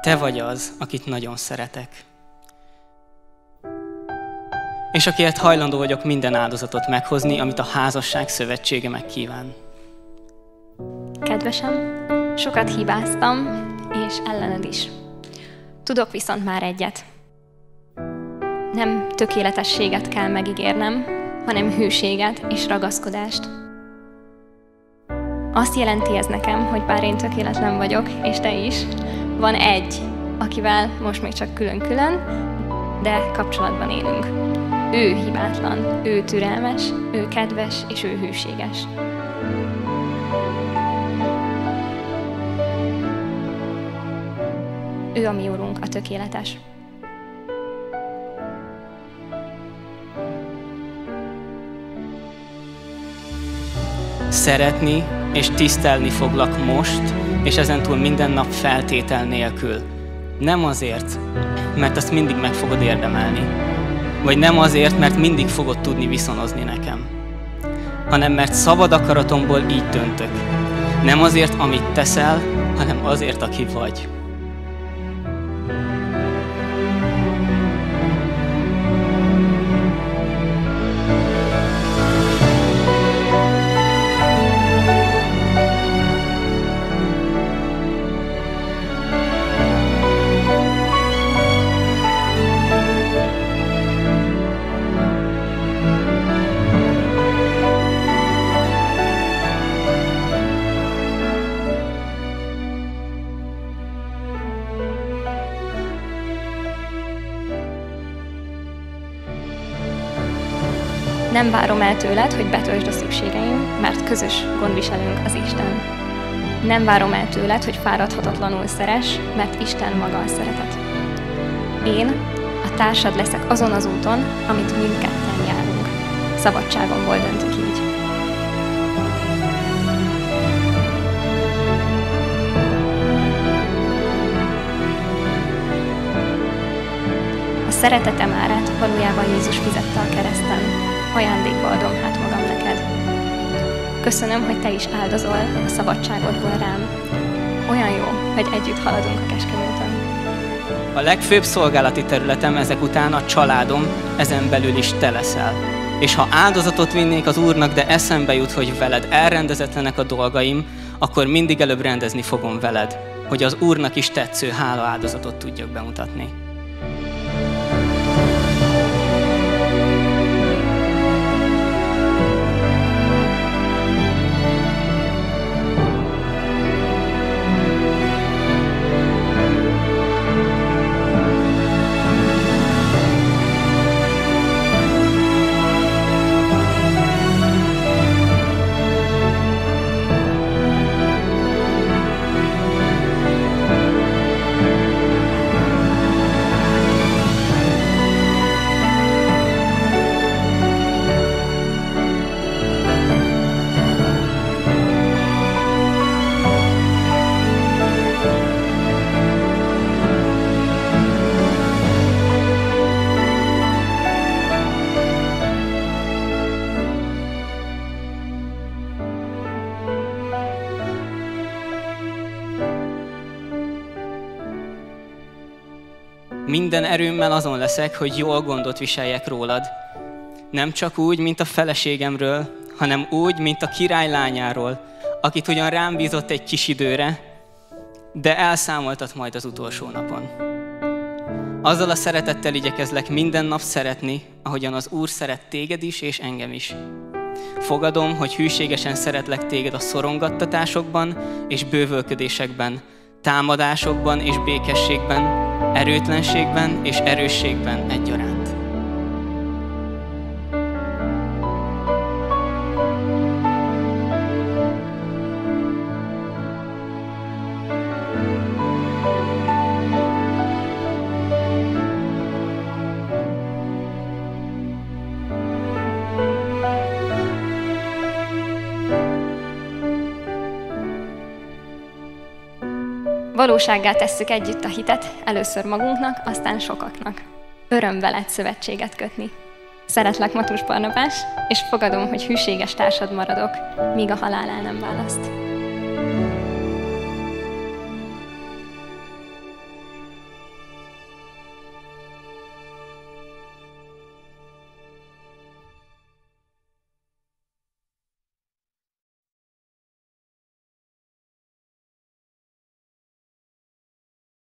te vagy az, akit nagyon szeretek. És akiért hajlandó vagyok minden áldozatot meghozni, amit a házasság szövetsége megkíván. Kedvesem, sokat hibáztam, és ellened is. Tudok viszont már egyet. Nem tökéletességet kell megígérnem, hanem hűséget és ragaszkodást. Azt jelenti ez nekem, hogy bár én tökéletlen vagyok, és te is, van egy, akivel most még csak külön-külön, de kapcsolatban élünk. Ő hibátlan, ő türelmes, ő kedves, és ő hűséges. Ő a mi Urunk, a tökéletes. Szeretni és tisztelni foglak most, és ezentúl minden nap feltétel nélkül. Nem azért, mert azt mindig meg fogod érdemelni, vagy nem azért, mert mindig fogod tudni viszonozni nekem, hanem mert szabad akaratomból így döntök. Nem azért, amit teszel, hanem azért, aki vagy. Nem várom el tőled, hogy betöltsd a szükségeim, mert közös gondviselőnk az Isten. Nem várom el tőled, hogy fáradhatatlanul szeress, mert Isten maga a szeretet. Én a társad leszek azon az úton, amit mindketten járunk. Szabadságomból döntök így. A szeretetem árát valójában Jézus fizette a kereszten. Ajándékba adom hát magam neked. Köszönöm, hogy te is áldozol a szabadságodból rám. Olyan jó, hogy együtt haladunk a Keskeméten. A legfőbb szolgálati területem ezek után a családom, ezen belül is te leszel. És ha áldozatot vinnék az Úrnak, de eszembe jut, hogy veled elrendezetlenek a dolgaim, akkor mindig előbb rendezni fogom veled, hogy az Úrnak is tetsző hála áldozatot tudjak bemutatni. Minden erőmmel azon leszek, hogy jól gondot viseljek rólad. Nem csak úgy, mint a feleségemről, hanem úgy, mint a király lányáról, akit ugyan rám bízott egy kis időre, de elszámoltat majd az utolsó napon. Azzal a szeretettel igyekezlek minden nap szeretni, ahogyan az Úr szeret téged is és engem is. Fogadom, hogy hűségesen szeretlek téged a szorongattatásokban és bővölködésekben, támadásokban és békességben, erőtlenségben és erősségben egyaránt. Valósággá tesszük együtt a hitet, először magunknak, aztán sokaknak. Öröm veled szövetséget kötni. Szeretlek, Matus Barnabás, és fogadom, hogy hűséges társad maradok, míg a halál el nem választ.